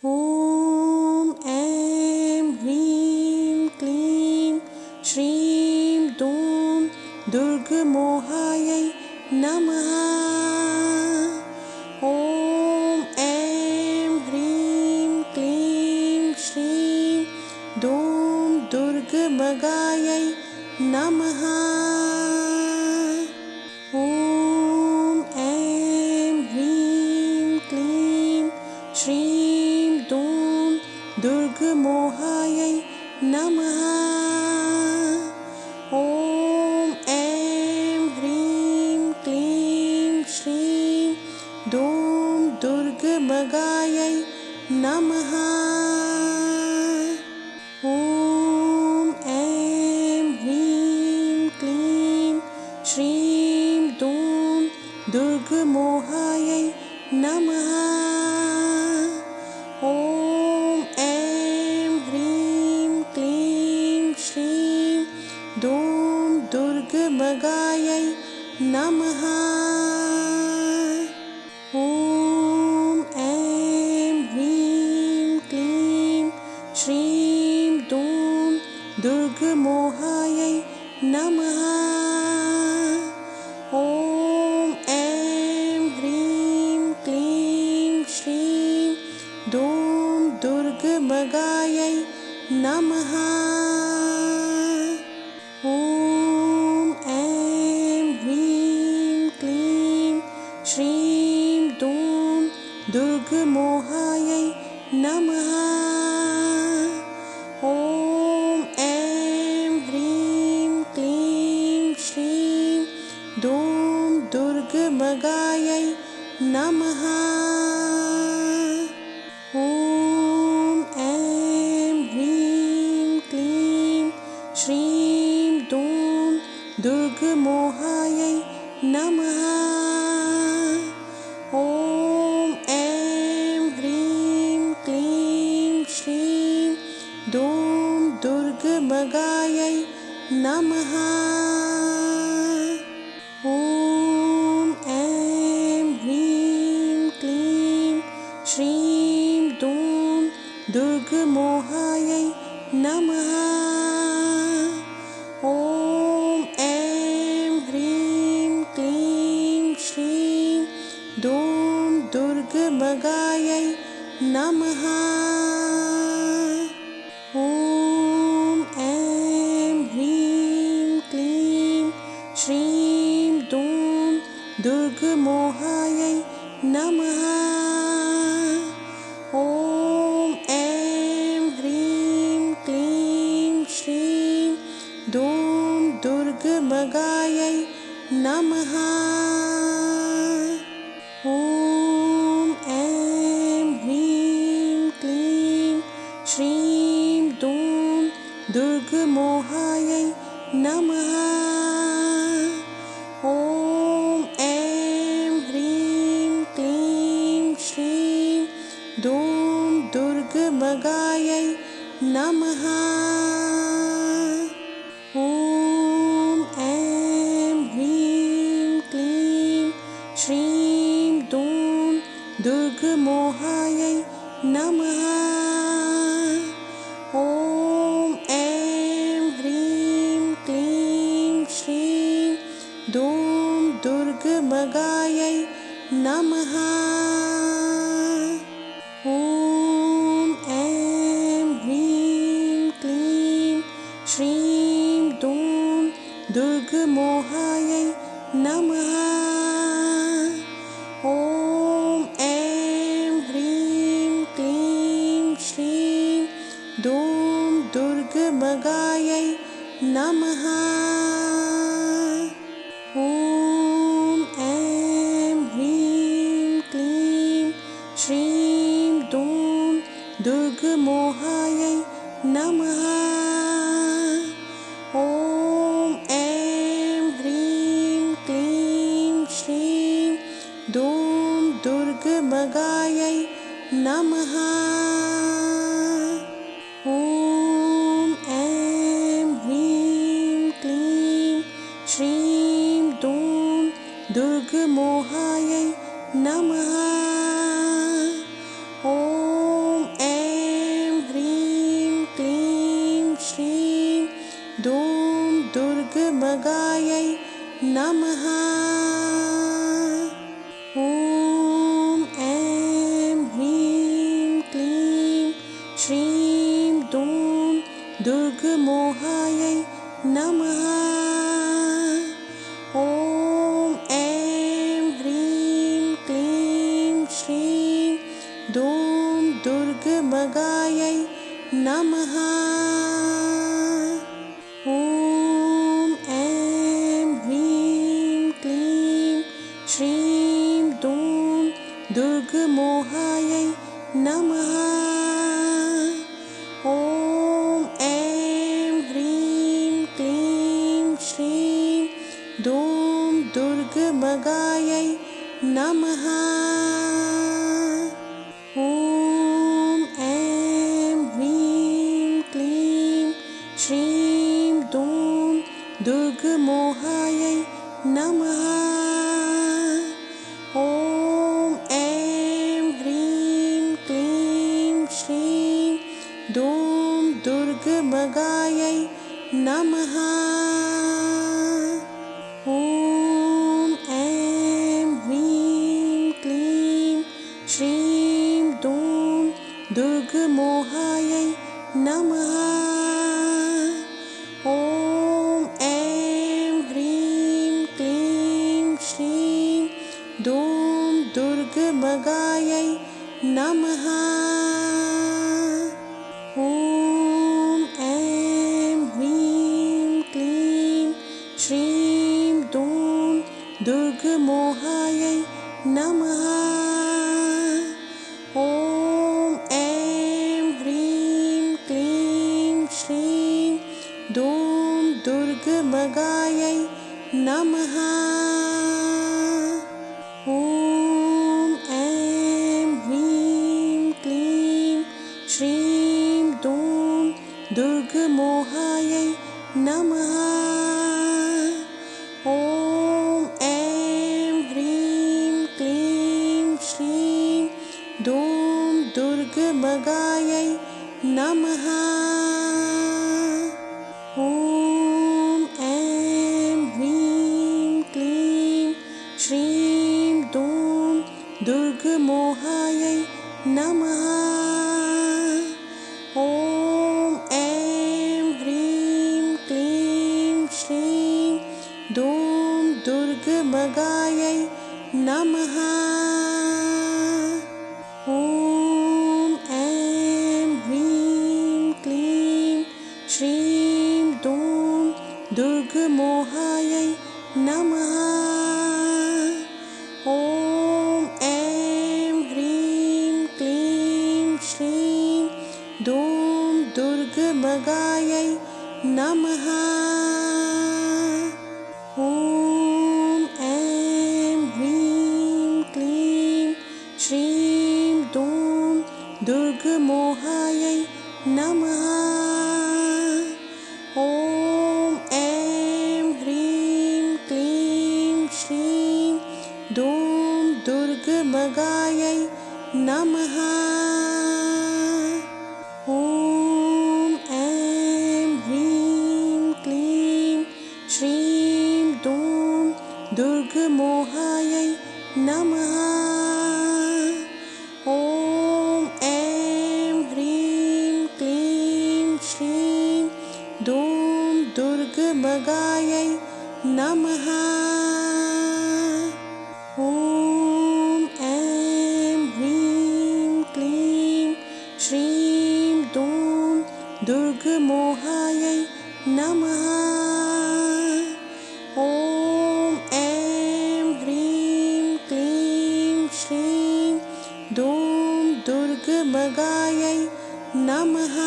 ॐ ऐं ह्रीं क्लीं श्रीं दूं दुर्गमोहायै नमः। ॐ ऐं ह्रीं क्लीं श्रीं दूं दुर्गमगायै नमः। ॐ ऐं ह्रीं क्लीं श्रीं दूं दुर्गमोहायै नमः। ॐ ऐं ह्रीं क्लीं श्रीं दूं दुर्गमगायै नमः। ॐ ऐं ह्रीं क्लीं श्रीं दूं दुर्गमोहायै नमः। ॐ ऐं ह्रीं क्लीं श्रीं दूं दुर्गमगायै नमः। ॐ ऐं ह्रीं क्लीं श्रीं दूं दुर्गमोहायै नमः। ॐ ऐं ह्रीं क्लीं श्रीं दूं दुर्गमगायै नमः। ॐ ऐं ह्रीं क्लीं श्रीं दूं दुर्गमोहायै नमः। ॐ ऐं ह्रीं क्लीं श्रीं दूं दुर्गमगायै नमः। ॐ ऐं ह्रीं क्लीं श्रीं दूं दुर्गमोहायै नमः। ॐ ऐं ह्रीं क्लीं श्रीं दूं दुर्गमगायै नमः। ॐ ऐं ह्रीं क्लीं श्रीं दूं दुर्गमोहायै नमः। ॐ ऐं ह्रीं क्लीं श्रीं दूं दुर्गमगायै नमः। ॐ ऐं ह्रीं क्लीं श्रीं दूं दुर्गमोहायै नमः। ॐ ऐं ह्रीं क्लीं श्रीं दूं दुर्गमगायै नमः। ॐ ऐं ह्रीं क्लीं श्रीं दूं दुर्गमोहायै नमः। ॐ ऐं ह्रीं क्लीं श्रीं दूं दुर्गमगायै नमः। ॐ ऐं ह्रीं क्लीं श्रीं दूं दुर्गमोहायै नमः। ॐ ऐं ह्रीं क्लीं श्रीं दूं दुर्गमगायै नमः। ॐ ऐं ह्रीं क्लीं श्रीं दूं दुर्गमोहायै नमः। ॐ ऐं ह्रीं क्लीं श्रीं दूं दुर्गमगायै नमः। ॐ ऐं ह्रीं क्लीं श्रीं दूं दुर्गमोहायै नमः। ॐ ऐं ह्रीं क्लीं श्रीं दूं दुर्गमगायै नमः। ॐ ऐं ह्रीं क्लीं श्रीं दूं दुर्गमोहायै नमः। ॐ नमः। ॐ ऐं ह्रीं क्लीं श्रीं दूं दुर्गमोहायै नमः। ॐ ऐं ह्रीं क्लीं श्रीं दूं दुर्गमगायै नमः। ॐ ऐं ह्रीं क्लीं श्रीं दूं दुर्गमोहायै नमः। ॐ ऐं ह्रीं क्लीं श्रीं दूं दुर्गमगायै नमः। ॐ ऐं ह्रीं क्लीं श्रीं दूं दुर्गमोहायै नमः। ॐ ऐं ह्रीं क्लीं श्रीं दूं दुर्गमगायै नमः। ॐ ऐं ह्रीं क्लीं श्रीं दूं दुर्गमोहायै नमः। ॐ ऐं ह्रीं क्लीं श्रीं दूं दुर्गमगायै नमः। ॐ ऐं ह्रीं क्लीं श्रीं दूं दुर्गमोहायै नमः। ॐ ऐं ह्रीं क्लीं श्रीं दूं दुर्गमगायै नमः। ॐ ऐं ह्रीं क्लीं श्रीं दूं दुर्गमोहायै नमः। ॐ ऐं ह्रीं क्लीं श्रीं दूं दुर्गमगायै नमः। ॐ ऐं ह्रीं क्लीं श्रीं दूं दुर्गमोहायै नमः। ॐ ऐं ह्रीं क्लीं श्रीं दूं दुर्गमगायै नमः। ॐ ऐं ह्रीं क्लीं श्रीं दूं दुर्गमोहायै नमः। ॐ ऐं ह्रीं क्लीं श्रीं दूं दुर्गमगायै नमः। ॐ ऐं ह्रीं क्लीं श्रीं दूं दुर्गमोहायै नमः। ॐ ऐं ह्रीं क्लीं श्रीं दूं दुर्गमगायै नमः। ॐ ऐं ह्रीं क्लीं श्रीं दूं दुर्गमोहायै नमः। ॐ ऐं ह्रीं क्लीं श्रीं दूं दुर्गमगायै नमः। ॐ ऐं ह्रीं क्लीं श्रीं दूं दुर्गमोहायै नमः। ॐ ऐं ह्रीं क्लीं श्रीं दूं दुर्गमगायै नमः।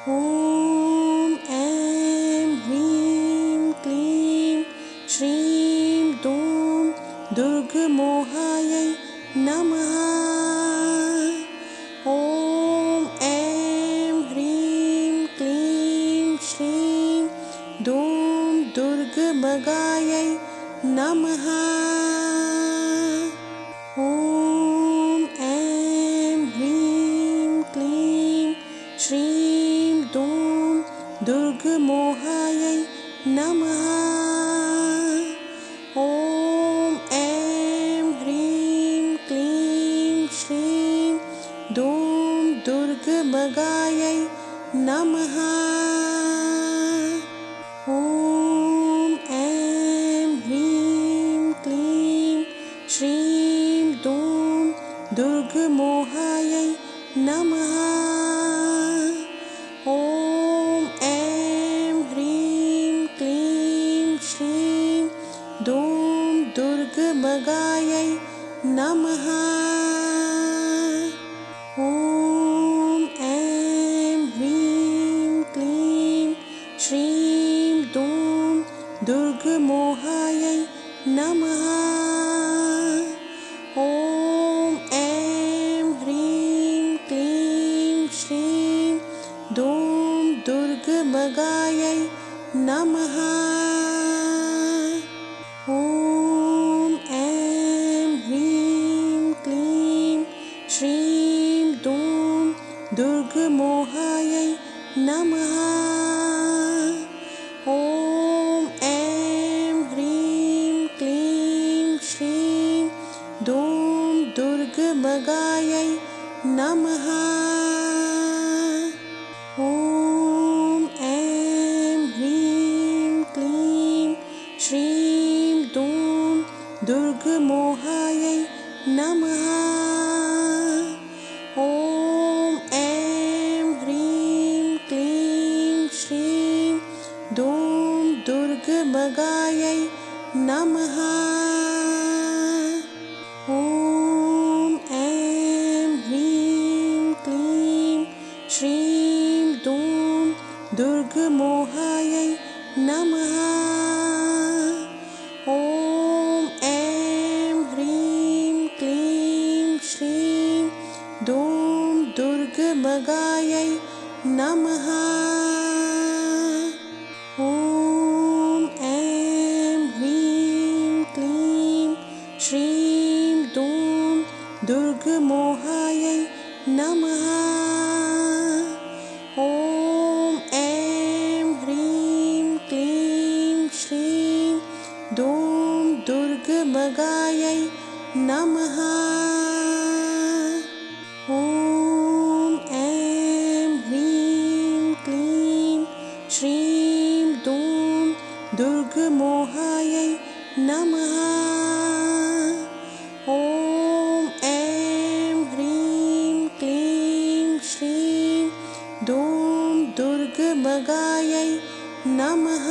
ॐ ऐं ह्रीं क्लीं श्रीं दूं दुर्गमोहायै नमः। ॐ ऐं ह्रीं क्लीं श्रीं दूं दुर्गमगायै नमः। ॐ ऐं ह्रीं क्लीं श्रीं दूं दुर्गमोहायै नमः। दूं दुर्गमगायै नमः। ॐ ऐं ह्रीं क्लीं श्रीं दूं दुर्गमोहायै नमः। ॐ ऐं ह्रीं क्लीं श्रीं दूं दुर्गमगायै नमः। ॐ ऐं ह्रीं क्लीं श्रीं दूं दुर्गमोहायै नमः। ॐ ऐं ह्रीं क्लीं श्रीं दूं दुर्गमगायै नमः। ॐ ऐं ह्रीं क्लीं श्रीं दूं दुर्गमोहायै नमः। ॐ ऐं ह्रीं क्लीं श्रीं दूं दुर्गमगायै नमः। ॐ ऐं ह्रीं क्लीं श्रीं दूं दुर्गमोहायै नमः। ॐ ऐं ह्रीं क्लीं श्रीं दूं दुर्गमगायै नमः। ॐ ऐं ह्रीं क्लीं श्रीं दूं दुर्गमोहायै नमः। ॐ ऐं ह्रीं क्लीं श्रीं दूं दुर्गमगायै नमः। ॐ ऐं ह्रीं क्लीं श्रीं दूं दुर्गमोहायै नमः। ॐ ऐं ह्रीं क्लीं श्रीं दूं दुर्गमगायै नमः। ॐ ऐं ह्रीं क्लीं श्रीं दूं दुर्गमोहायै नमः। ॐ ऐं ह्रीं क्लीं श्रीं दूं दुर्गमगायै नमः।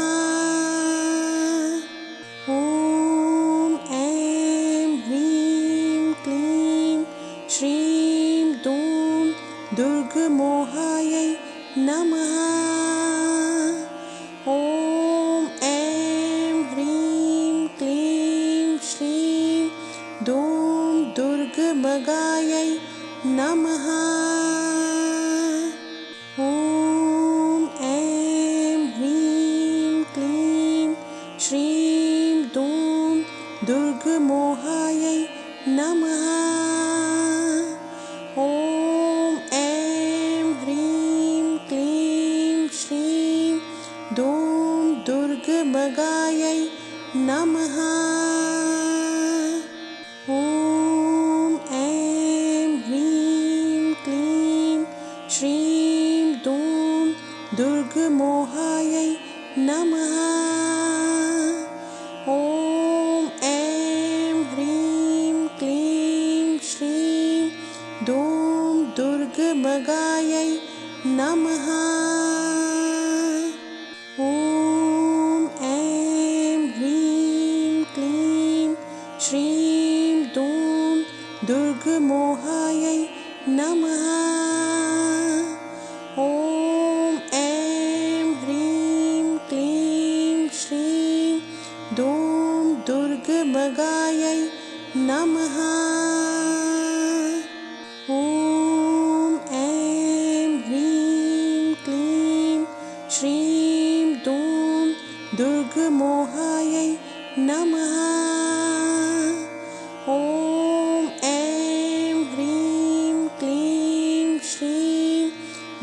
ॐ ऐं ह्रीं क्लीं श्रीं दूं दुर्गमोहायै नमः। ॐ ऐं ह्रीं क्लीं श्रीं दूं दुर्गमगायै नमः। ॐ ऐं ह्रीं क्लीं श्रीं दूं दुर्गमोहायै नमः। ॐ ऐं ह्रीं क्लीं श्रीं दूं दुर्गमगायै नमः। ॐ ऐं ह्रीं क्लीं श्रीं दूं दुर्गमोहायै नमः। ॐ ऐं ह्रीं क्लीं श्रीं दूं दुर्गमगायै नमः। ॐ ऐं ह्रीं क्लीं श्रीं दूं दुर्गमोहायै नमः। ॐ ऐं ह्रीं क्लीं श्रीं दूं दुर्गमगायै नमः। ॐ ऐं ह्रीं क्लीं श्रीं दूं दुर्गमोहायै नमः। ॐ ऐं ह्रीं क्लीं श्रीं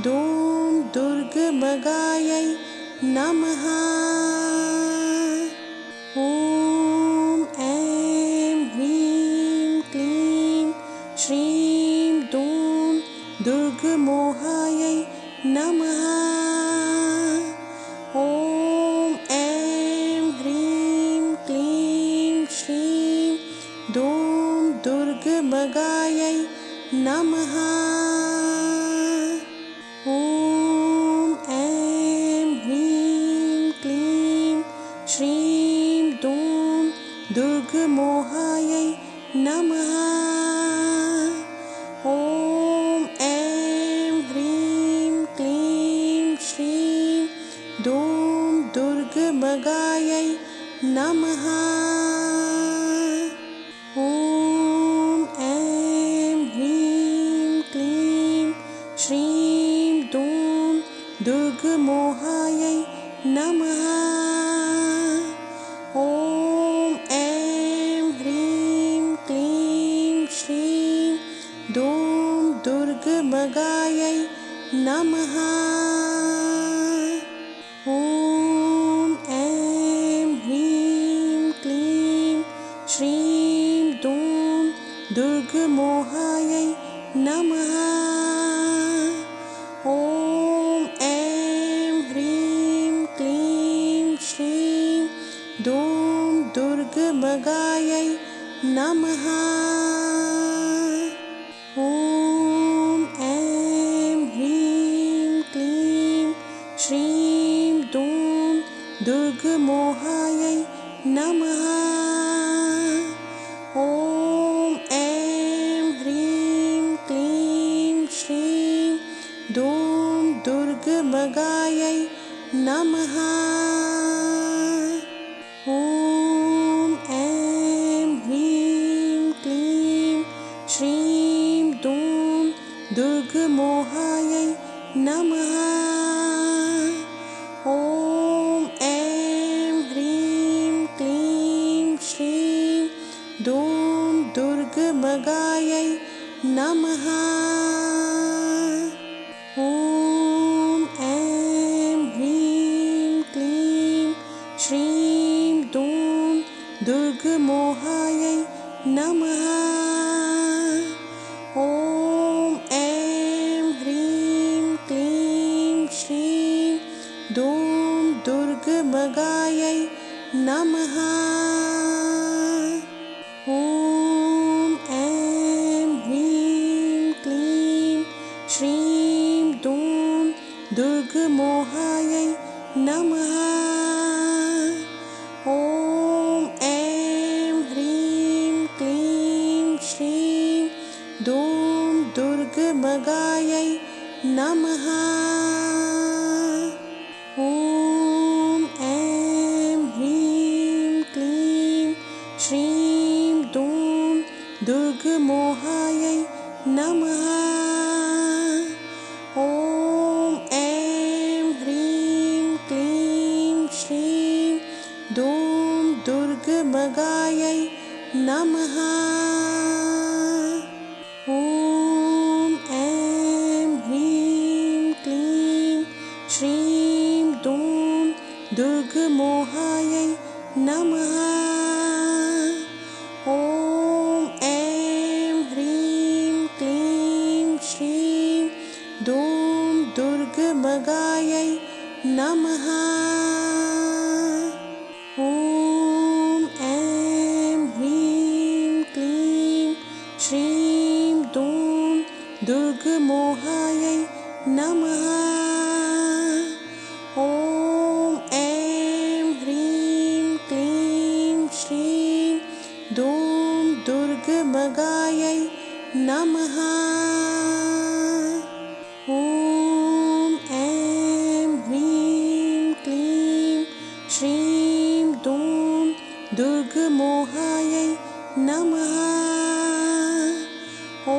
दूं दुर्गमगायै नमः। ॐ ऐं ह्रीं क्लीं श्रीं दूं दुर्गमोहायै नमः। ॐ ऐं ह्रीं क्लीं श्रीं दूं दुर्गमगायै नमः। ॐ ऐं ह्रीं क्लीं श्रीं दूं दुर्गमोहायै नमः। ॐ ऐं ह्रीं क्लीं श्रीं दूं दुर्गमगायै नमः। ॐ ऐं ह्रीं क्लीं श्रीं दूं दुर्गमोहायै नमः। ॐ ऐं ह्रीं क्लीं श्रीं दूं दुर्गमगायै नमः। ॐ ऐं ह्रीं क्लीं श्रीं दूं दुर्गमोहायै नमः। ॐ ऐं ह्रीं क्लीं श्रीं दूं दुर्गमगायै नमः। ॐ ऐं ह्रीं क्लीं श्रीं दूं दुर्गमोहायै नमः। ॐ ऐं ह्रीं क्लीं श्रीं दूं दुर्गमगायै नमः। ॐ ऐं ह्रीं क्लीं श्रीं दूं दुर्गमोहायै नमः। ॐ ऐं ह्रीं क्लीं श्रीं दूं दुर्गमगायै नमः। ॐ ऐं ह्रीं क्लीं श्रीं दूं दुर्गमोहायै नमः। ॐ ऐं ह्रीं क्लीं श्रीं दूं दुर्गमगायै नमः। ॐ ऐं ह्रीं क्लीं श्रीं दूं दुर्गमोहायै नमः। ॐ ऐं ह्रीं क्लीं श्रीं दूं दुर्गमगायै नमः। ॐ ऐं ह्रीं क्लीं श्रीं दूं दुर्गमोहायै नमः। ॐ ऐं ह्रीं क्लीं श्रीं दूं दुर्गमगायै नमः। ॐ ऐं ह्रीं क्लीं श्रीं दूं दुर्गमोहायै नमः। ॐ ऐं ह्रीं क्लीं श्रीं दूं दुर्गमगायै नमः। ॐ ऐं ह्रीं क्लीं श्रीं दूं दुर्गमोहायै नमः। ॐ ऐं ह्रीं क्लीं श्रीं दूं दुर्गमगायै नमः। ॐ ऐं ह्रीं क्लीं श्रीं दूं दुर्गमोहायै नमः। ॐ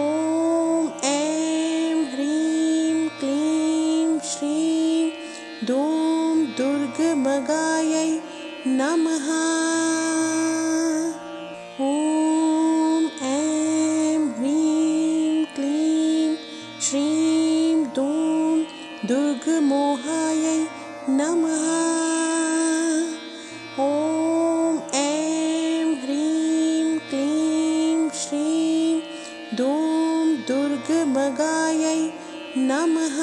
ऐं ह्रीं क्लीं श्रीं दूं दुर्गमगायै नमः। ॐ ऐं ह्रीं क्लीं श्रीं दूं दुर्गमोहायै नमः। ॐ ऐं ह्रीं क्लीं श्रीं दूं दुर्गमगायै नमः।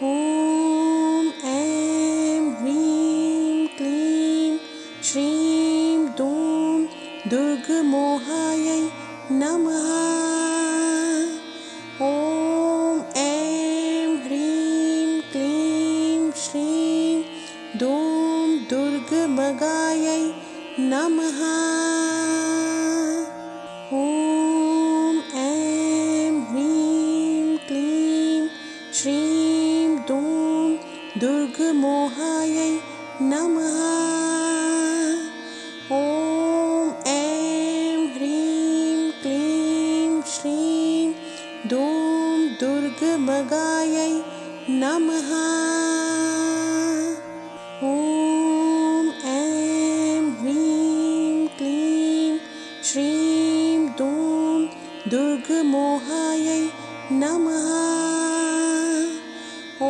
ॐ ऐं ह्रीं क्लीं श्रीं दूं दुर्गमोहायै नमः। ॐ ऐं ह्रीं क्लीं श्रीं दूं दुर्गमगायै नमः। ॐ ऐं ह्रीं क्लीं श्रीं दूं दुर्गमोहायै नमः। ॐ ऐं ह्रीं क्लीं श्रीं दूं दुर्गमगायै नमः। ॐ ऐं ह्रीं क्लीं श्रीं दूं दुर्गमोहायै नमः। ॐ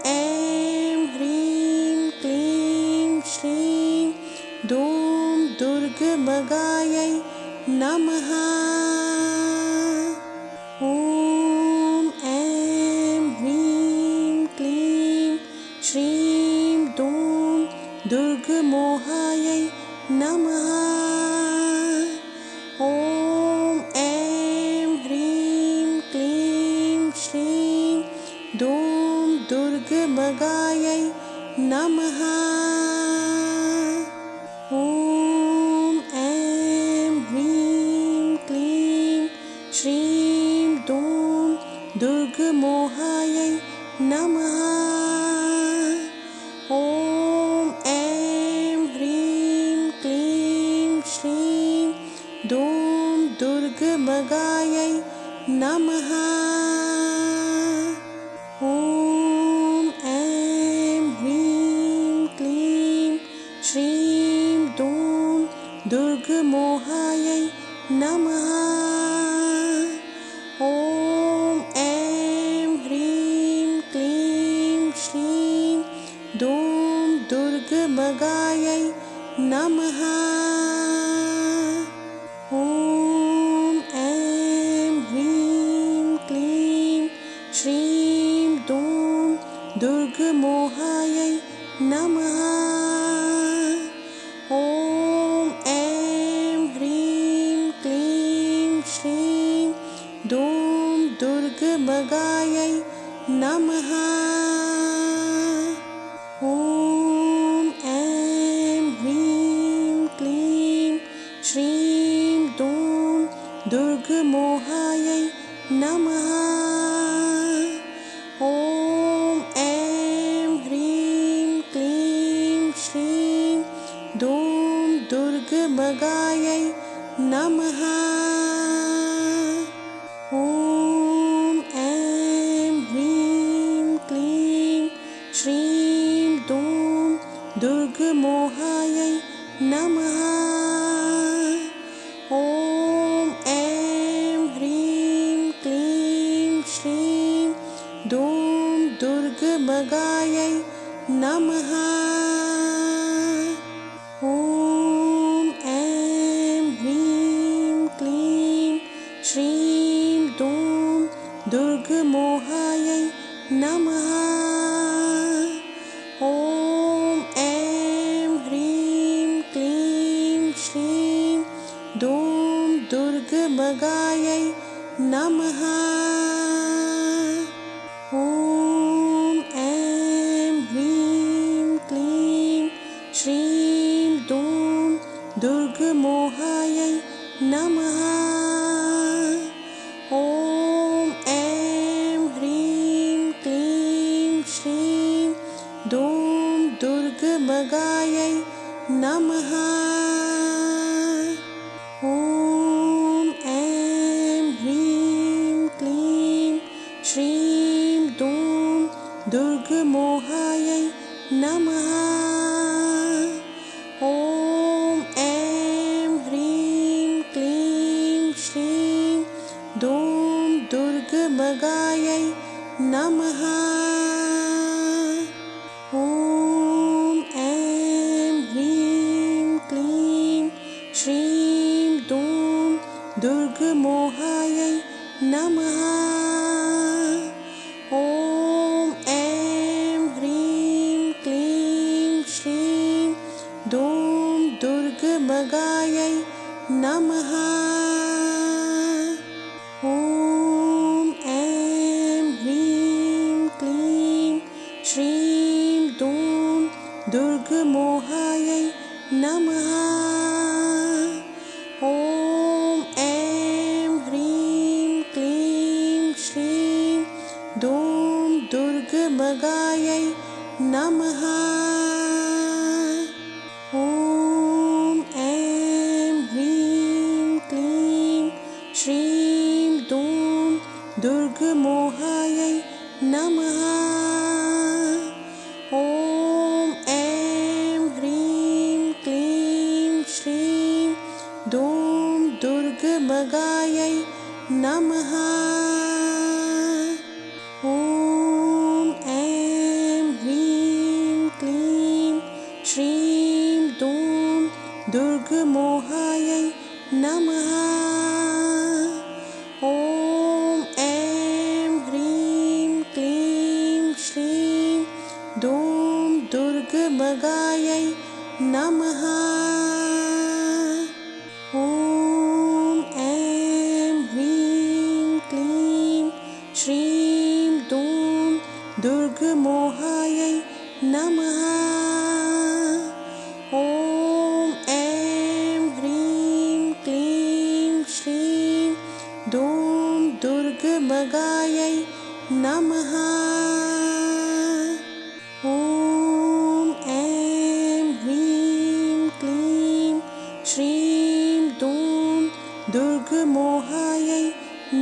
ऐं ह्रीं क्लीं श्रीं दूं दुर्गमगायै नमः। ॐ ऐं ह्रीं क्लीं श्रीं दूं दुर्गमोहायै नमः। ॐ ऐं ह्रीं क्लीं श्रीं दूं दुर्गमगायै नमः। ॐ ऐं ह्रीं क्लीं श्रीं दूं दुर्गमोहायै नमः। ॐ ऐं ह्रीं क्लीं श्रीं दूं दुर्गमगायै नमः। ॐ ऐं ह्रीं क्लीं श्रीं दूं दुर्गमोहायै नमः। ॐ ऐं ह्रीं क्लीं श्रीं दूं दुर्गमगायै नमः। ॐ ऐं ह्रीं क्लीं श्रीं दूं दुर्गमोहायै नमः। ॐ ऐं ह्रीं क्लीं श्रीं दूं दुर्गमगायै नमः। ॐ ऐं ह्रीं क्लीं श्रीं दूं दुर्गमोहायै नमः। ॐ ऐं ह्रीं क्लीं श्रीं दूं दुर्गमगायै नमः। ॐ ऐं ह्रीं क्लीं श्रीं दूं दुर्गमोहायै नमः। ॐ ऐं ह्रीं क्लीं श्रीं दूं दुर्गमगायै नमः। ॐ ऐं ह्रीं क्लीं श्रीं दूं दुर्गमोहायै नमः। ॐ ऐं ह्रीं क्लीं श्रीं दूं दुर्गमगायै नमः। ॐ ऐं ह्रीं क्लीं श्रीं दूं दुर्गमोहायै नमः। ॐ ऐं ह्रीं क्लीं श्रीं दूं दुर्गमगायै नमः। ॐ ऐं ह्रीं क्लीं श्रीं दूं दुर्गमोहायै नमः। ॐ ऐं ह्रीं क्लीं श्रीं दूं दुर्गमगायै नमः। ॐ ऐं ह्रीं क्लीं श्रीं दूं दुर्गमोहायै नमः। ॐ ऐं ह्रीं क्लीं श्रीं दूं दुर्गमगायै नमः। ॐ ऐं ह्रीं क्लीं श्रीं दूं दुर्गमोहायै नमः। ॐ ऐं ह्रीं क्लीं श्रीं दूं दुर्गमगायै नमः। ॐ ऐं ह्रीं क्लीं श्रीं दूं दुर्गमोहायै नमः। ॐ ऐं ह्रीं क्लीं श्रीं दूं दुर्गमगायै नमः। ॐ ऐं ह्रीं क्लीं श्रीं दूं दुर्गमोहायै नमः। ॐ ऐं ह्रीं क्लीं श्रीं दूं दुर्गमगायै नमः। ॐ ऐं ह्रीं क्लीं श्रीं दूं दुर्गमोहायै नमः। ॐ ऐं ह्रीं क्लीं श्रीं दूं दुर्गमगायै नमः। ॐ ऐं ह्रीं क्लीं श्रीं दूं दुर्गमोहायै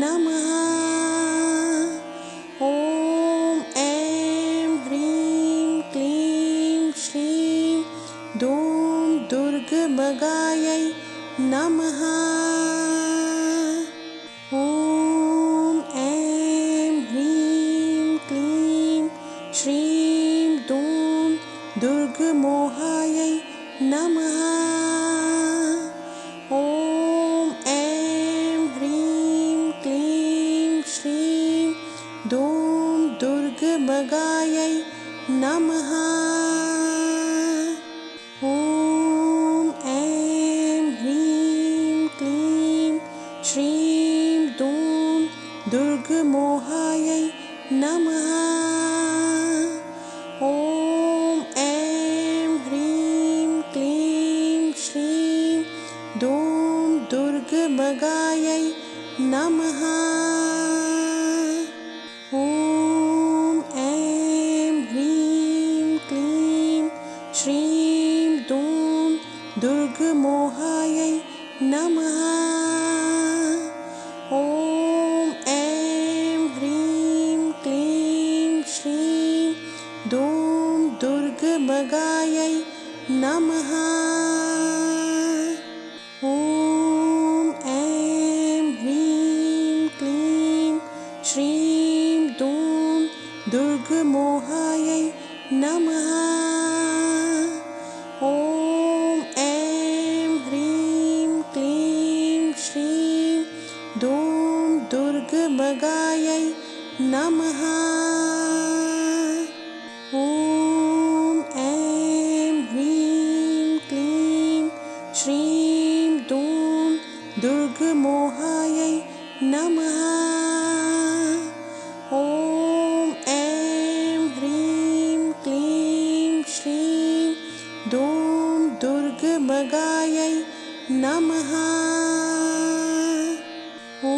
नमः। ॐ ऐं ह्रीं क्लीं श्रीं दूं दुर्गमगायै नमः। ॐ ऐं ह्रीं क्लीं श्रीं दूं दुर्गमोहायै नमः। ॐ ऐं ह्रीं क्लीं श्रीं दूं दुर्गमगायै नमः। ॐ ऐं ह्रीं क्लीं श्रीं दूं दुर्गमोहायै नमः। ॐ ऐं ह्रीं क्लीं श्रीं दूं दुर्गमगायै नमः। ॐ ऐं ह्रीं क्लीं श्रीं दूं दुर्गमोहायै नमः। ॐ ऐं ह्रीं क्लीं श्रीं दूं दुर्गमगायै नमः। ॐ ऐं ह्रीं क्लीं श्रीं दूं दुर्गमोहायै नमः। ॐ ऐं ह्रीं क्लीं श्रीं दूं दुर्गमगायै नमः। ॐ ऐं ह्रीं क्लीं श्रीं दूं दुर्गमोहायै नमः। ॐ ऐं ह्रीं क्लीं श्रीं दूं दुर्गमगायै नमः। ॐ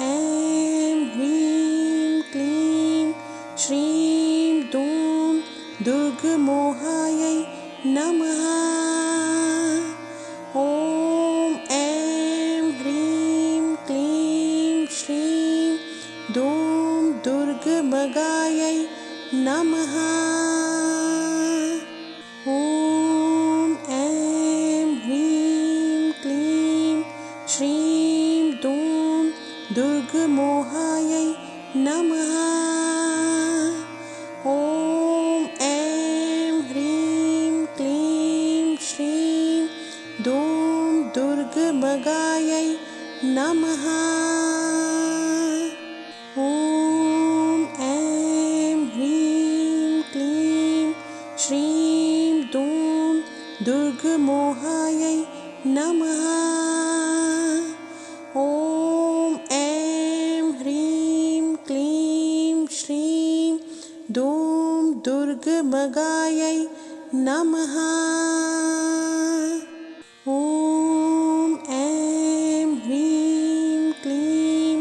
ऐं ह्रीं क्लीं श्रीं दूं दुर्गमोहायै नमः। ॐ ऐं ह्रीं क्लीं श्रीं दूं दुर्गमगायै नमः। ॐ ऐं ह्रीं क्लीं श्रीं दूं दुर्गमोहायै नमः। ॐ ऐं ह्रीं क्लीं श्रीं दूं दुर्गमगायै नमः। दुर्गमगायै नमः। ॐ ऐं ह्रीं क्लीं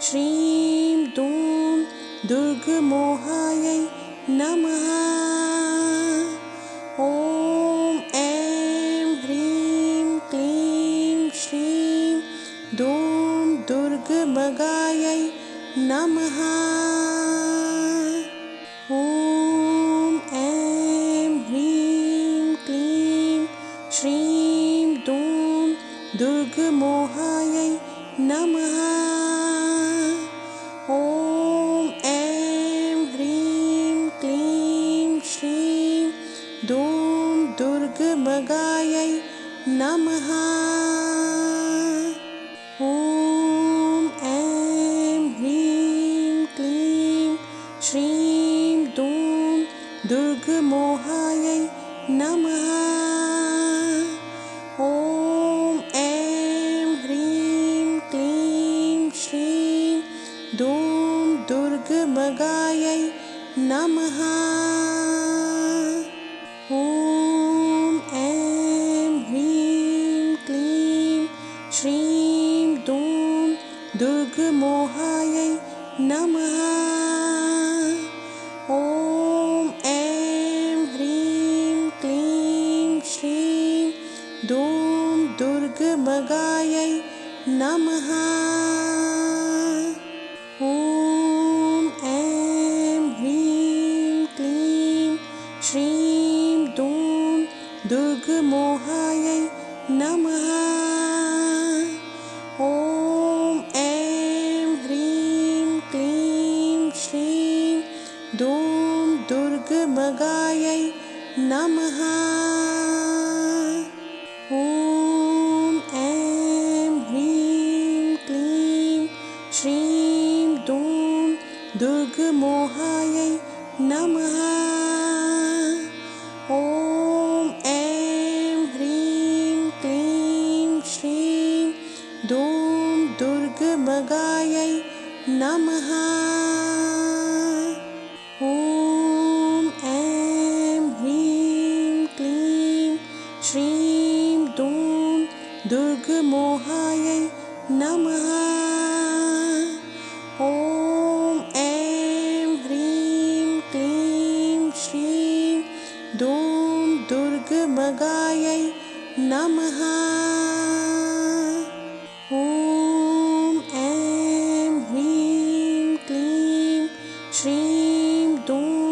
श्रीं दूं दुर्गमोहायै नमः। ॐ ऐं ह्रीं क्लीं श्रीं दूं दुर्गमगायै नमः। ॐ ऐं ह्रीं क्लीं श्रीं दूं दुर्गमोहायै नमः। ॐ ऐं ह्रीं क्लीं श्रीं दूं दुर्गमगायै नमः। ॐ ऐं ह्रीं क्लीं श्रीं दूं दुर्गमोहायै नमः। ॐ ऐं ह्रीं क्लीं श्रीं दूं दुर्गमगायै नमः। ॐ ऐं ह्रीं क्लीं श्रीं दूं दुर्गमोहायै नमः। ॐ ऐं ह्रीं क्लीं श्रीं दूं दुर्गमगायै नमः। ॐ ऐं ह्रीं क्लीं श्रीं दूं दुर्गमोहायै नमः। ॐ ऐं ह्रीं क्लीं श्रीं दूं दुर्गमगायै नमः। ॐ ऐं ह्रीं क्लीं श्रीं दूं दुर्गमोहायै नमः। ॐ ऐं ह्रीं क्लीं श्रीं दूं दुर्गमगायै नमः। ॐ ऐं ह्रीं क्लीं श्रीं दूं दुर्गमोहायै नमः। ॐ ऐं ह्रीं क्लीं श्रीं दूं दुर्गमगायै नमः। ॐ ऐं ह्रीं क्लीं श्रीं दूं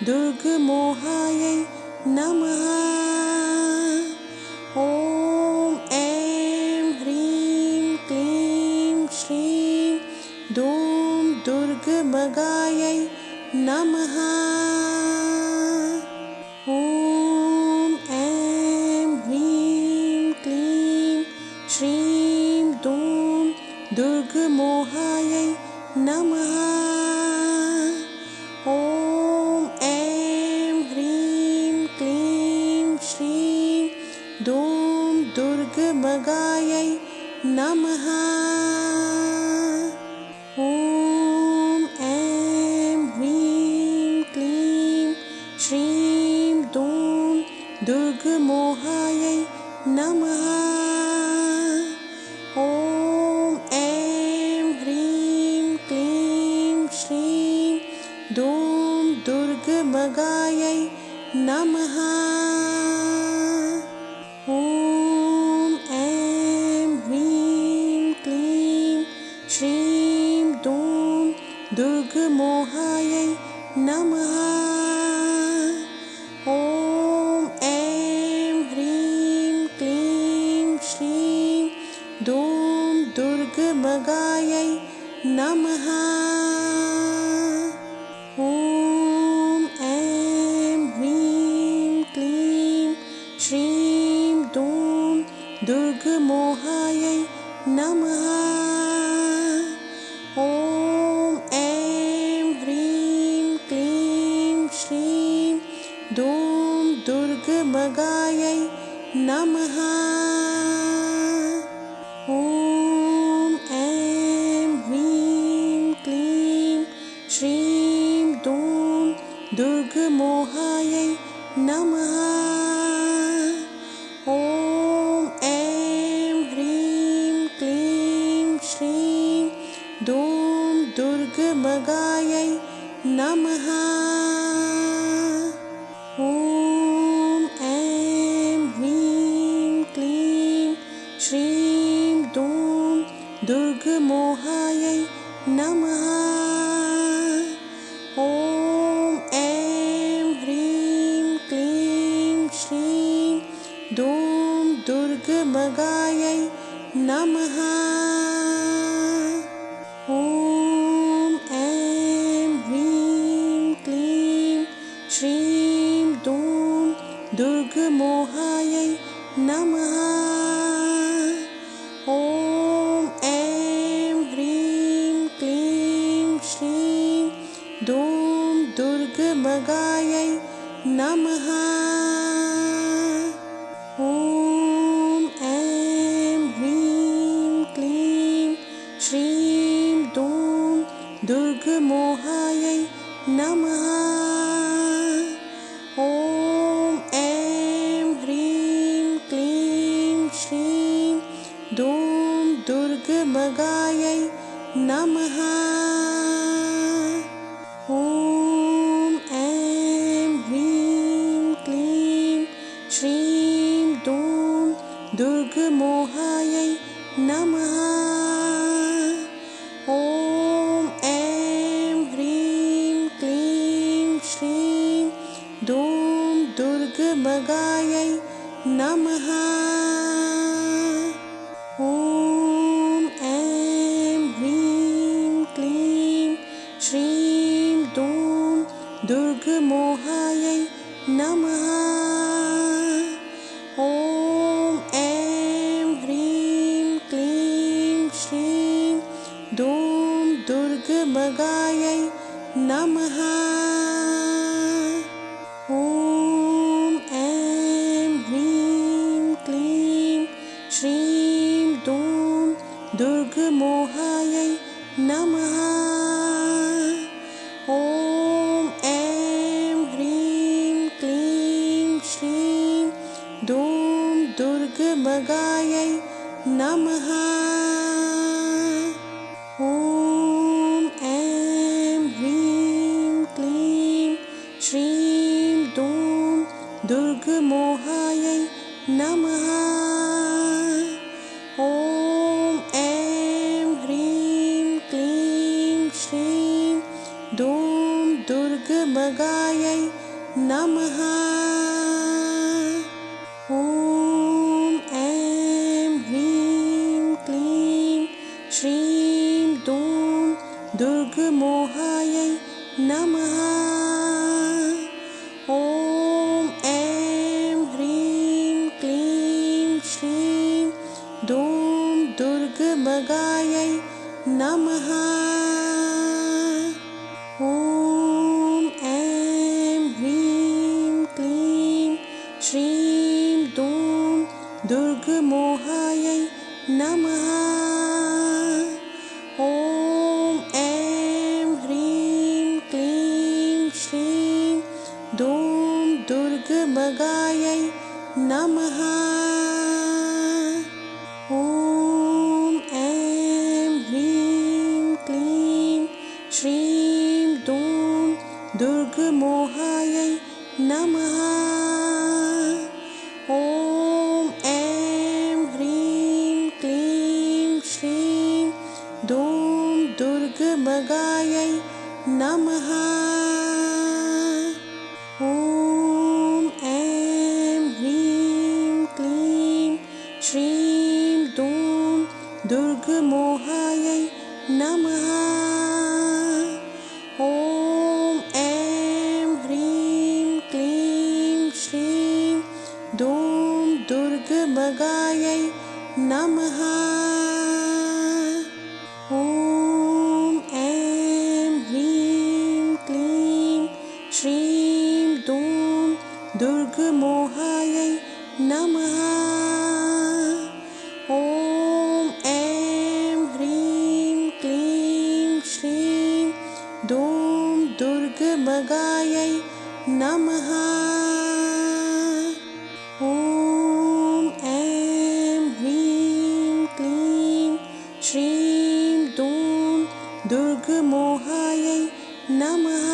दुर्गमोहायै नमः। ॐ ऐं ह्रीं क्लीं श्रीं दूं दुर्गमगायै नमः। ॐ ऐं ह्रीं क्लीं श्रीं दूं दुर्गमोहायै नमः। ॐ ऐं ह्रीं क्लीं श्रीं दूं दुर्गमगायै नमः। ॐ ऐं ह्रीं क्लीं श्रीं दूं दुर्गमोहायै नमः। ॐ ऐं ह्रीं क्लीं श्रीं दूं दुर्गमगायै नमः। ॐ ऐं ह्रीं क्लीं श्रीं दूं दुर्गमोहायै नमः। ॐ ऐं ह्रीं क्लीं श्रीं दूं दुर्गमगायै नमः। ॐ ऐं ह्रीं क्लीं श्रीं दूं दुर्गमोहायै नमः। ॐ ऐं ह्रीं क्लीं श्रीं दूं दुर्गमगायै नमः। ॐ ऐं ह्रीं क्लीं दुर्गमोहायै नमः। ॐ ऐं ह्रीं क्लीं श्रीं दूं दुर्गमगायै नमः। ॐ ऐं ह्रीं क्लीं श्रीं दूं दुर्गमोहायै नमः। ॐ ऐं ह्रीं क्लीं श्रीं दूं दुर्गमगायै नमः। ॐ ऐं ह्रीं क्लीं श्रीं दूं दुर्गमोहायै नमः। ॐ ऐं ह्रीं क्लीं श्रीं दूं दुर्गमगायै नमः। ॐ ऐं ह्रीं क्लीं श्रीं दूं दुर्गमोहायै नमः। ॐ ऐं ह्रीं क्लीं श्रीं दूं दुर्गमगायै नमः। ॐ ऐं ह्रीं क्लीं श्रीं दूं दुर्गमोहायै नमः। ॐ ऐं ह्रीं क्लीं श्रीं दूं दुर्गमगायै नमः। ॐ ऐं ह्रीं क्लीं श्रीं दूं दुर्गमोहायै नमः। ॐ ऐं ह्रीं क्लीं श्रीं दूं दुर्गमगायै नमः। ॐ ऐं ह्रीं क्लीं श्रीं दूं दुर्गमोहायै नमः। ॐ ऐं ह्रीं क्लीं श्रीं दूं दुर्गमगायै नमः। ॐ ऐं ह्रीं क्लीं श्रीं दूं दुर्गमोहायै नमः। ॐ ऐं ह्रीं क्लीं श्रीं दूं दुर्गमगायै नमः। ॐ ऐं ह्रीं क्लीं श्रीं दूं दुर्गमोहायै नमः। ॐ ऐं ह्रीं क्लीं श्रीं दूं दुर्गमगायै नमः। ॐ ऐं ह्रीं क्लीं श्रीं दूं दुर्गमोहायै नमः। ॐ ऐं ह्रीं क्लीं श्रीं दूं दुर्गमगायै नमः। ॐ ऐं ह्रीं क्लीं श्रीं दूं दुर्गमोहायै नमः। ॐ ऐं ह्रीं क्लीं श्रीं दूं दुर्गमगायै नमः। ॐ ऐं ह्रीं क्लीं श्रीं दूं दुर्गमोहायै नमः। ॐ ऐं ह्रीं क्लीं श्रीं दूं दुर्गमगायै नमः। ॐ ऐं ह्रीं क्लीं श्रीं दूं दुर्गमोहायै नमः। ॐ ऐं ह्रीं क्लीं नमः।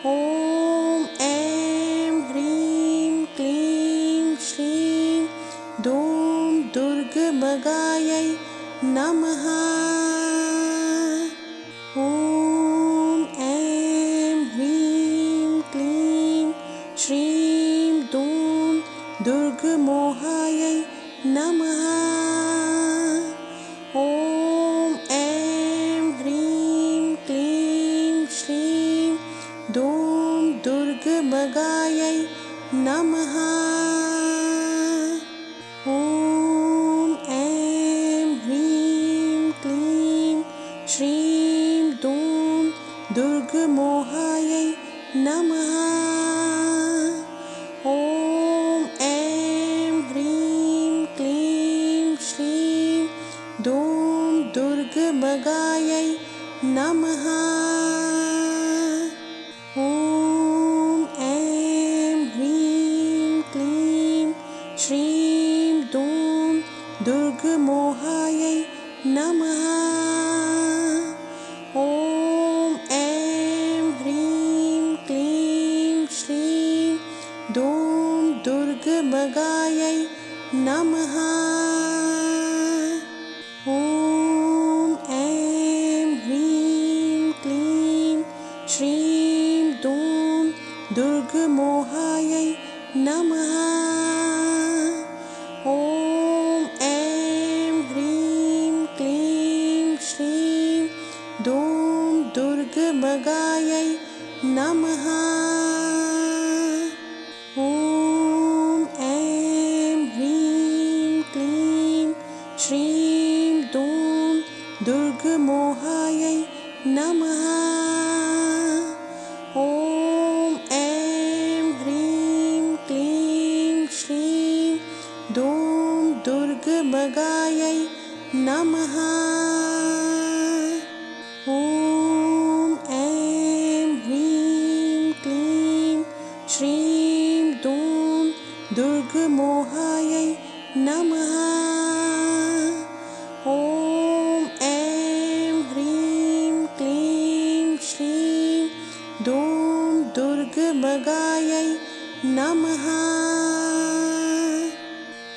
ॐ ऐं ह्रीं क्लीं श्रीं दूं दुर्गमगायै नमः। ॐ ऐं ह्रीं क्लीं श्रीं दूं दुर्गमोहायै नमः। ॐ ऐं ह्रीं क्लीं श्रीं दूं दुर्गमगायै नमः। ॐ ऐं ह्रीं क्लीं श्रीं दूं दुर्गमोहायै नमः। ॐ ऐं ह्रीं क्लीं श्रीं दूं दुर्गमगायै नमः। ॐ ऐं ह्रीं क्लीं श्रीं दूं दुर्गमोहायै नमः। ॐ ऐं ह्रीं क्लीं श्रीं दूं दुर्गमगायै नमः। ॐ ऐं ह्रीं क्लीं श्रीं दूं दुर्गमोहायै नमः। ॐ ऐं ह्रीं क्लीं श्रीं दूं दुर्गमगायै नमः। ॐ ऐं ह्रीं क्लीं श्रीं दूं दुर्गमोहायै नमः। ॐ ऐं ह्रीं क्लीं श्रीं दूं दुर्गमगायै नमः। ॐ ऐं ह्रीं क्लीं श्रीं दूं दुर्गमोहायै नमः। ॐ ऐं ह्रीं क्लीं श्रीं दूं दुर्गमगायै नमः।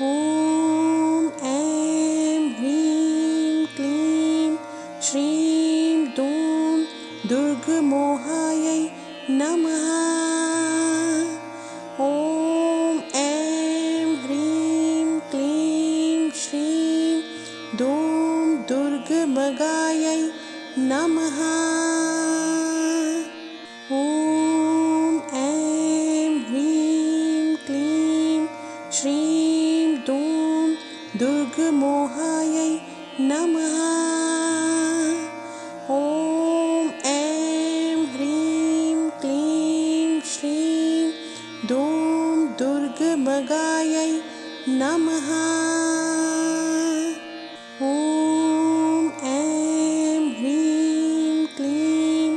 ॐ ऐं ह्रीं क्लीं श्रीं दूं दुर्गमोहायै नमः। ॐ ऐं ह्रीं क्लीं श्रीं दूं दुर्गमगायै नमः। ॐ ऐं ह्रीं क्लीं श्रीं दूं दुर्गमोहायै नमः। ॐ ऐं ह्रीं क्लीं श्रीं दूं दुर्गमगायै नमः। ॐ ऐं ह्रीं क्लीं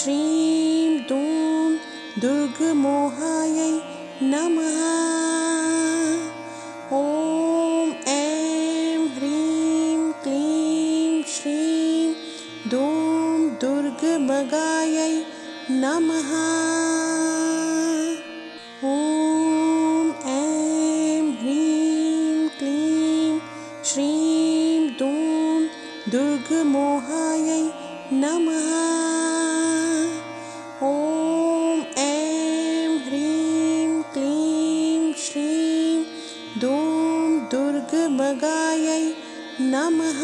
श्रीं दूं दुर्गमोहायै नमः। ॐ ऐं ह्रीं क्लीं श्रीं दूं दुर्गमगायै नमः। ॐ ऐं ह्रीं क्लीं श्रीं दूं दुर्गमोहायै नमः। ॐ ऐं ह्रीं क्लीं श्रीं दूं दुर्गमगायै नमः।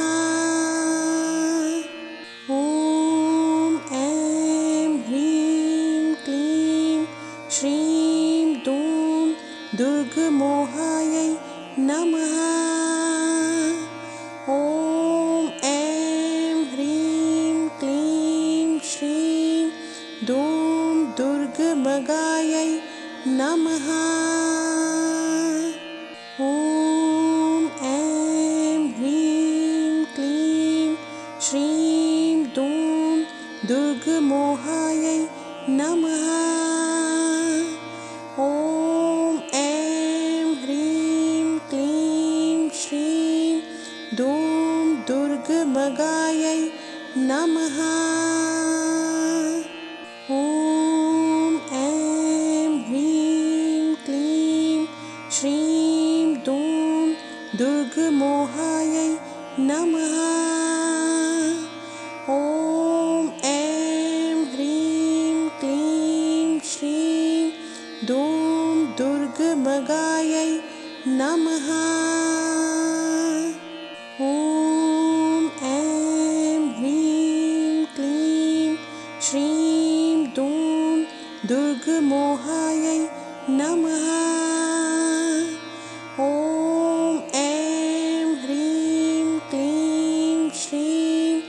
ॐ ऐं ह्रीं क्लीं श्रीं दूं दुर्गमोहायै नमः। ॐ ऐं ह्रीं क्लीं श्रीं दूं दुर्गमगायै नमः। ॐ ऐं ह्रीं क्लीं श्रीं दूं दुर्गमोहायै नमः। ॐ ऐं ह्रीं क्लीं श्रीं दूं दुर्गमगायै नमः। नमः। ॐ ऐं ह्रीं क्लीं श्रीं दूं दुर्गमगायै नमः। ॐ ऐं ह्रीं क्लीं श्रीं दूं दुर्गमोहायै नमः। ॐ ऐं ह्रीं क्लीं श्रीं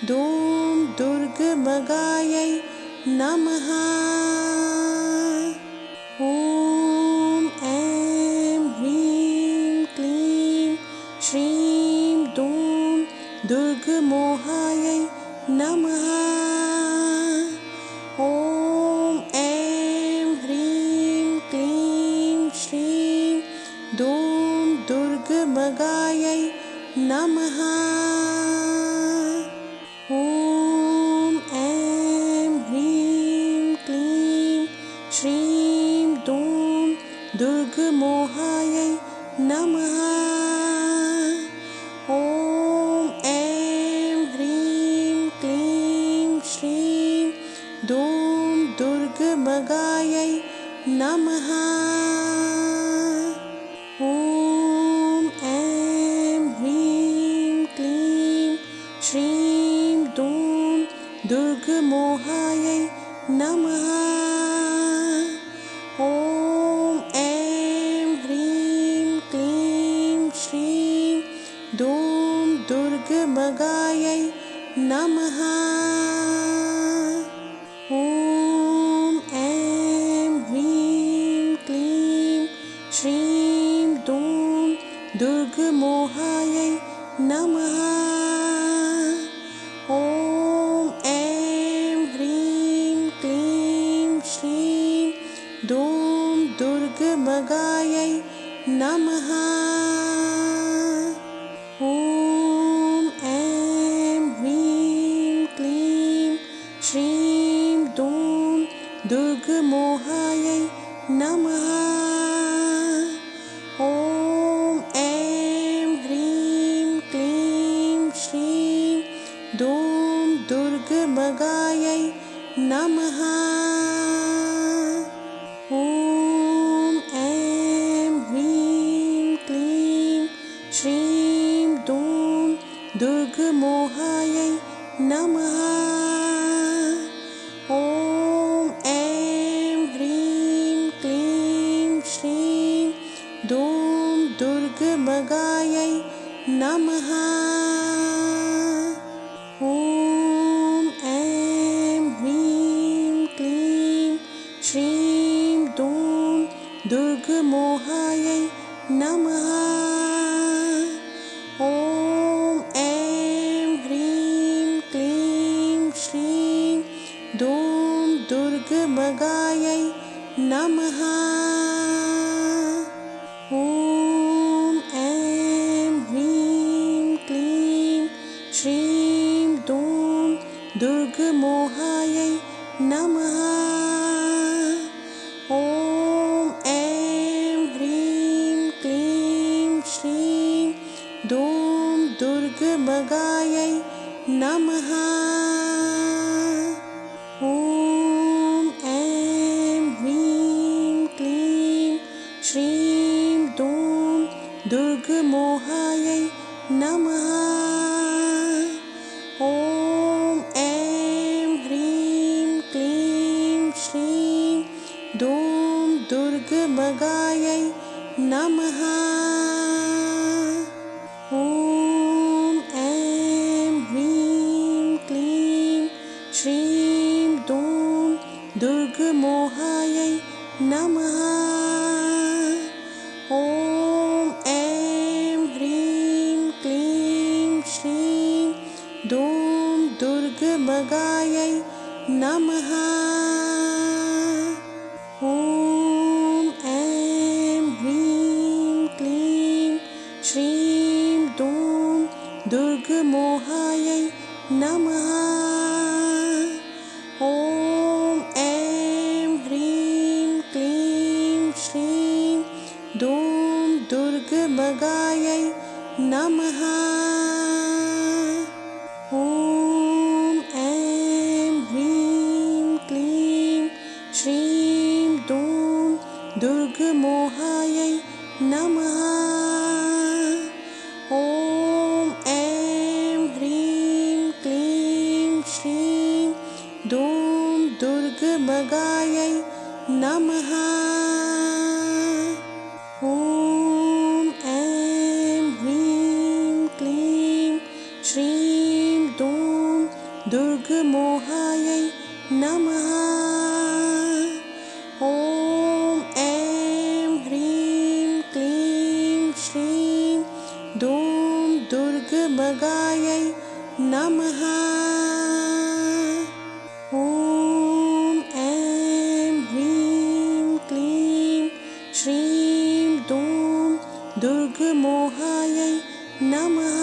दूं दुर्गमगायै नमः। ॐ ऐं ह्रीं क्लीं श्रीं दूं दुर्गमोहायै नमः। ॐ ऐं ह्रीं क्लीं श्रीं दूं दुर्गमगायै नमः। ॐ ऐं ह्रीं क्लीं श्रीं दूं दुर्गमोहायै नमः। ॐ ऐं ह्रीं क्लीं श्रीं दूं दुर्गमगायै नमः। ॐ ऐं ह्रीं क्लीं श्रीं दूं दुर्गमोहायै नमः। ॐ ऐं ह्रीं क्लीं श्रीं दूं दुर्गमगायै नमः। ॐ ऐं ह्रीं क्लीं श्रीं दूं दुर्गमोहायै नमः। ॐ ऐं ह्रीं क्लीं श्रीं दूं दुर्गमगायै नमः। ॐ ऐं ह्रीं क्लीं श्रीं दूं दुर्गमोहायै नमः। ॐ ऐं ह्रीं क्लीं श्रीं दूं दुर्गमगायै नमः। ॐ ऐं ह्रीं क्लीं श्रीं दूं दुर्गमोहायै नमः। ॐ ऐं ह्रीं क्लीं श्रीं दूं दुर्गमगायै नमः। ॐ ऐं ह्रीं क्लीं श्रीं दूं दुर्गमोहायै नमः। ॐ ऐं ह्रीं क्लीं श्रीं दूं दुर्गमगायै नमः। ॐ ऐं ह्रीं क्लीं श्रीं दूं दुर्गमोहायै नमः। ॐ ऐं ह्रीं क्लीं श्रीं दूं दुर्गमगायै नमः। ॐ ऐं ह्रीं क्लीं श्रीं दूं दुर्गमोहायै नमः। ॐ ऐं ह्रीं क्लीं श्रीं दूं दुर्गमगायै नमः। ॐ ऐं ह्रीं क्लीं श्रीं दूं दुर्गमोहायै नमः। ॐ ऐं ह्रीं क्लीं श्रीं दूं दुर्गमगायै नमः। ॐ ऐं ह्रीं क्लीं श्रीं दूं दुर्गमोहायै नमः। ॐ ऐं ह्रीं क्लीं श्रीं दूं दुर्गमगायै नमः। श्रीं दूं दुर्गमोहायै नमः। ॐ ऐं ह्रीं क्लीं श्रीं दूं दुर्गमगायै नमः। ॐ ऐं ह्रीं क्लीं श्रीं दूं दुर्गमोहायै नमः।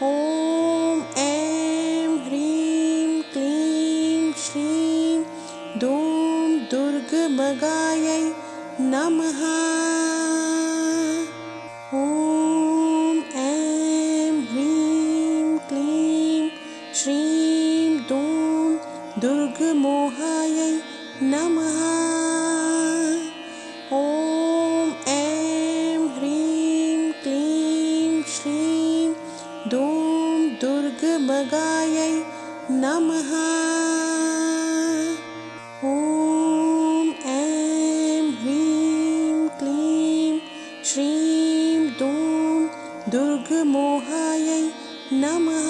ॐ ऐं ह्रीं क्लीं श्रीं दूं दुर्गमगायै नमः। ॐ ऐं ह्रीं क्लीं श्रीं दूं दुर्गमोहायै नमः। ॐ ऐं ह्रीं क्लीं श्रीं दूं दुर्गमगायै नमः। ॐ ऐं ह्रीं क्लीं श्रीं दूं दुर्गमोहायै नमः।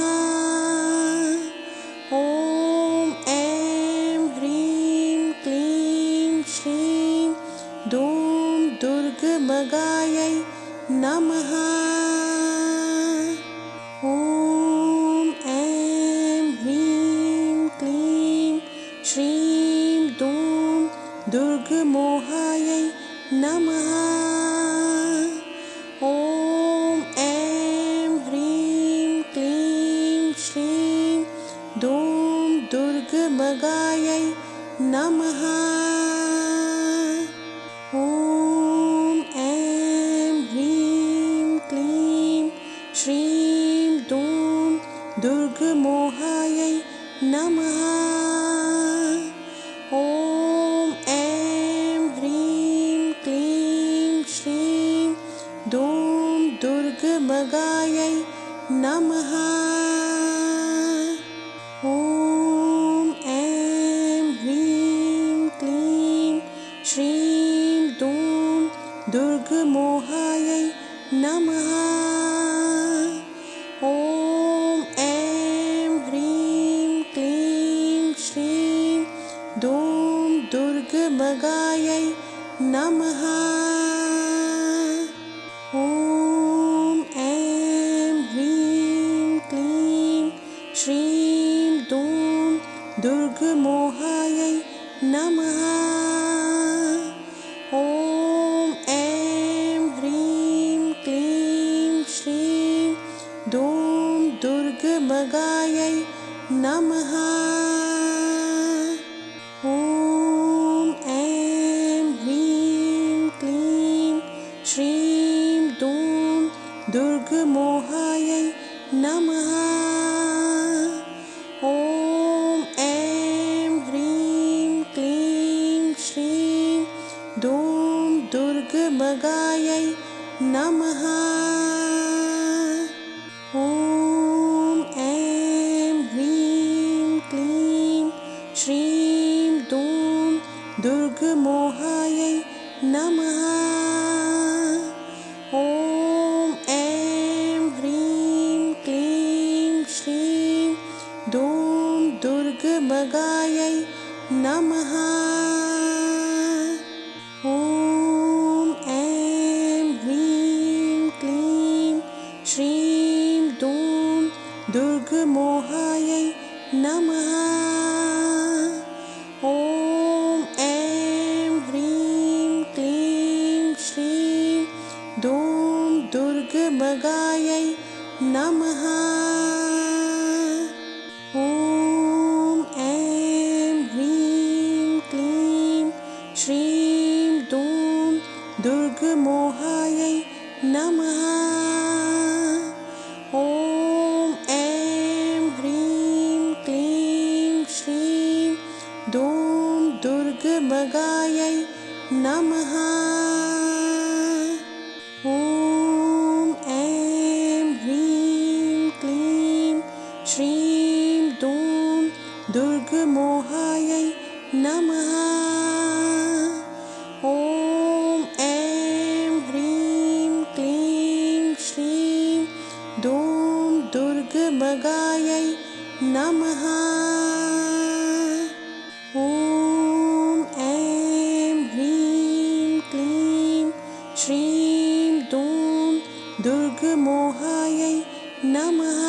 ॐ ऐं ह्रीं क्लीं श्रीं दूं दुर्गमगायै नमः। ॐ ऐं ह्रीं क्लीं श्रीं दूं दुर्गमोहायै नमः। ॐ ऐं ह्रीं क्लीं श्रीं दूं दुर्गमगायै नमः। ॐ ऐं ह्रीं क्लीं श्रीं दूं दुर्गमोहायै नमः। ॐ ऐं ह्रीं क्लीं श्रीं दूं दुर्गमगायै नमः। ॐ ऐं ह्रीं क्लीं श्रीं दूं दुर्गमोहायै नमः। ॐ ऐं ह्रीं क्लीं श्रीं दूं दुर्गमगायै नमः। ॐ ऐं ह्रीं क्लीं श्रीं दूं दुर्गमोहायै नमः। ॐ ऐं ह्रीं क्लीं श्रीं दूं दुर्गमगायै नमः। ॐ ऐं ह्रीं क्लीं श्रीं दूं दुर्गमोहायै नमः। ॐ ऐं ह्रीं क्लीं श्रीं दूं दुर्गमगायै नमः। ॐ ऐं ह्रीं क्लीं श्रीं दूं दुर्गमोहायै नमः। ॐ ऐं ह्रीं क्लीं श्रीं दूं दुर्गमगायै नमः। ॐ ऐं ह्रीं क्लीं श्रीं दूं दुर्गमोहायै नमः। ॐ ऐं ह्रीं क्लीं श्रीं दूं दुर्गमगायै नमः। ॐ ऐं ह्रीं क्लीं श्रीं दूं दुर्गमोहायै नमः। ॐ ऐं ह्रीं क्लीं श्रीं दूं दुर्गमगायै नमः। ॐ ऐं ह्रीं क्लीं श्रीं दूं दुर्गमोहायै नमः। ॐ ऐं ह्रीं क्लीं श्रीं दूं दुर्गमगायै नमः। ॐ ऐं ह्रीं क्लीं श्रीं दूं दुर्गमोहायै नमः।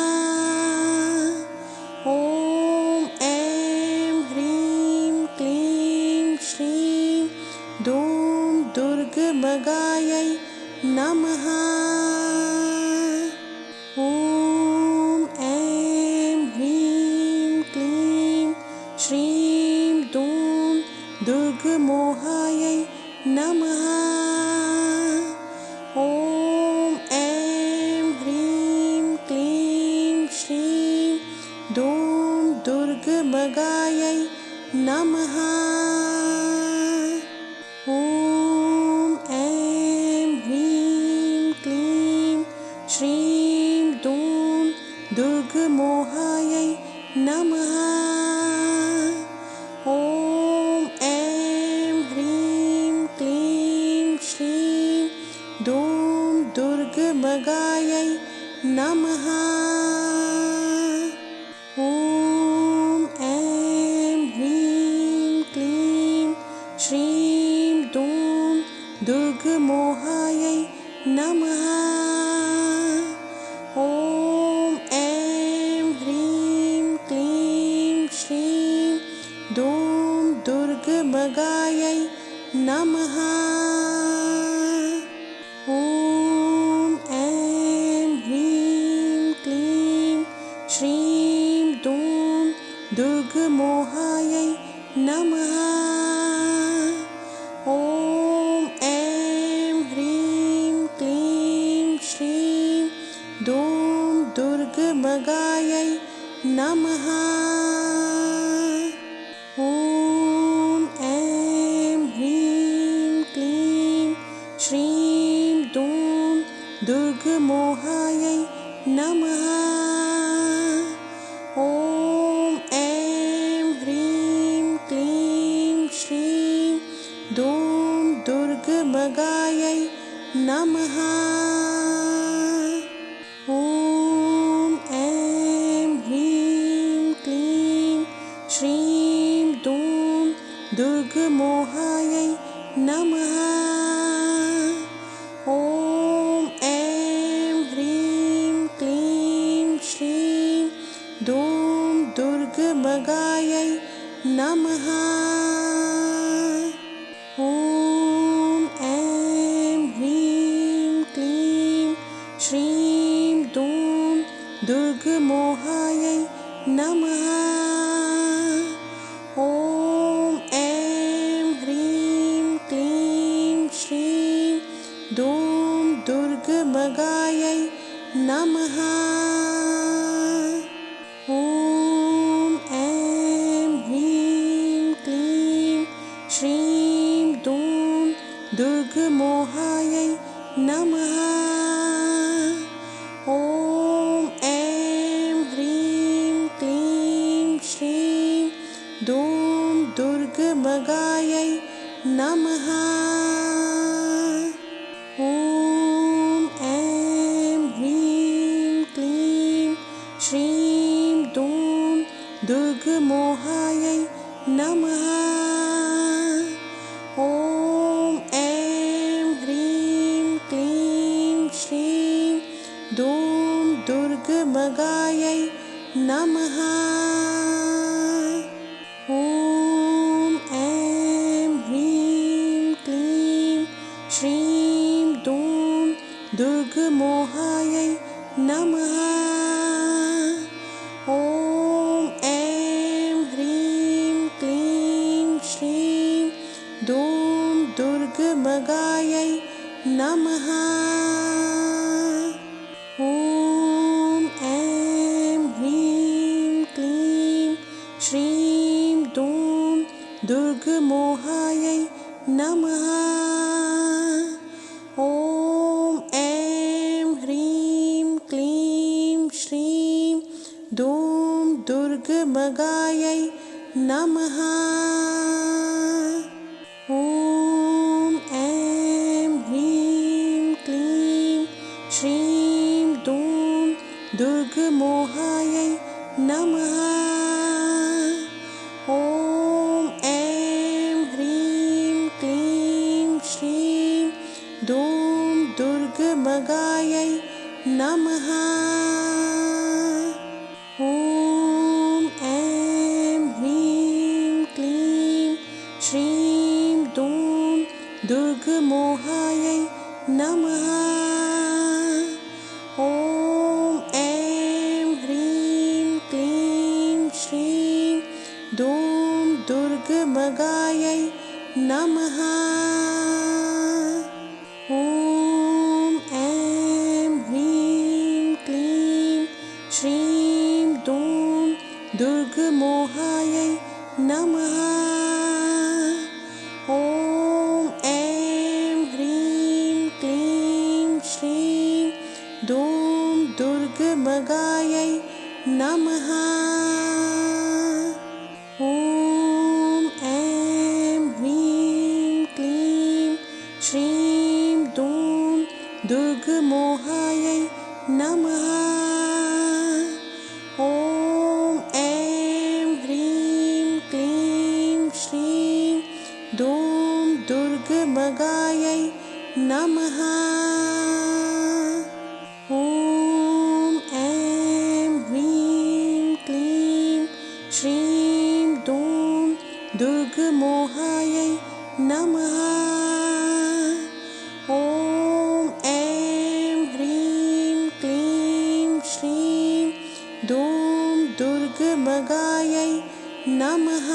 ॐ ऐं ह्रीं क्लीं श्रीं दूं दुर्गमगायै नमः। ॐ ऐं ह्रीं क्लीं श्रीं दूं दुर्गमोहायै नमः। ॐ ऐं ह्रीं क्लीं श्रीं दूं दुर्गमगायै नमः। ॐ ऐं ह्रीं क्लीं श्रीं दूं दुर्गमोहायै नमः। ॐ ऐं ह्रीं क्लीं श्रीं दूं दुर्गमगायै नमः। ॐ ऐं ह्रीं क्लीं श्रीं दूं दुर्गमोहायै नमः। ॐ ऐं ह्रीं क्लीं श्रीं दूं दुर्गमगायै नमः। ॐ ऐं ह्रीं क्लीं श्रीं दूं दुर्गमोहायै नमः। ॐ ऐं ह्रीं क्लीं श्रीं दूं दुर्गमगायै नमः। ॐ ऐं ह्रीं क्लीं श्रीं दूं दुर्गमोहायै नमः। ॐ ऐं ह्रीं क्लीं श्रीं दूं दुर्गमगायै नमः। ॐ ऐं ह्रीं क्लीं श्रीं दूं दुर्गमोहायै नमः। ॐ ऐं ह्रीं क्लीं श्रीं दूं दुर्गमगायै नमः। ॐ ऐं ह्रीं क्लीं श्रीं दूं दुर्गमोहायै नमः। ॐ ऐं ह्रीं क्लीं श्रीं दूं दुर्गमगायै नमः। ॐ ऐं ह्रीं क्लीं श्रीं दूं दुर्गमोहायै नमः। ॐ ऐं ह्रीं क्लीं श्रीं दूं दुर्गमगायै नमः। ॐ ऐं ह्रीं क्लीं श्रीं दूं दुर्गमोहायै नमः। ॐ ऐं ह्रीं क्लीं श्रीं दूं दुर्गमगायै नमः। ॐ ऐं ह्रीं क्लीं श्रीं दूं दुर्गमोहायै नमः। ॐ ऐं ह्रीं क्लीं श्रीं दूं दुर्गमगायै नमः। ॐ ऐं ह्रीं क्लीं श्रीं दूं दुर्गमोहायै नमः। ॐ ऐं ह्रीं क्लीं श्रीं दूं दुर्गमगायै नमः। ॐ ऐं ह्रीं क्लीं श्रीं दूं दुर्गमोहायै नमः। ॐ ऐं ह्रीं क्लीं श्रीं दूं दुर्गमगायै नमः। ॐ ऐं ह्रीं क्लीं श्रीं दूं दुर्गमोहायै नमः। ॐ ऐं ह्रीं क्लीं श्रीं दूं दुर्गमगायै नमः। ॐ ऐं ह्रीं क्लीं श्रीं दूं दुर्गमोहायै नमः। ॐ ऐं ह्रीं क्लीं श्रीं दूं दुर्गमगायै नमः। ॐ ऐं ह्रीं क्लीं श्रीं दूं दुर्गमोहायै नमः। ॐ ऐं ह्रीं क्लीं श्रीं दूं दुर्गमगायै नमः। ॐ ऐं ह्रीं क्लीं श्रीं दूं दुर्गमोहायै नमः। ॐ ऐं ह्रीं क्लीं श्रीं दूं दुर्गमगायै नमः।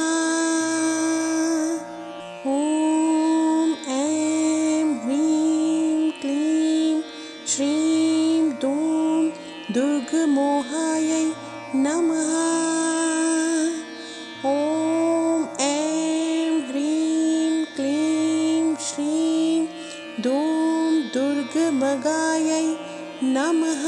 ॐ ऐं ह्रीं क्लीं श्रीं दूं दुर्गमोहायै नमः। ॐ ऐं ह्रीं क्लीं श्रीं दूं दुर्गमगायै नमः।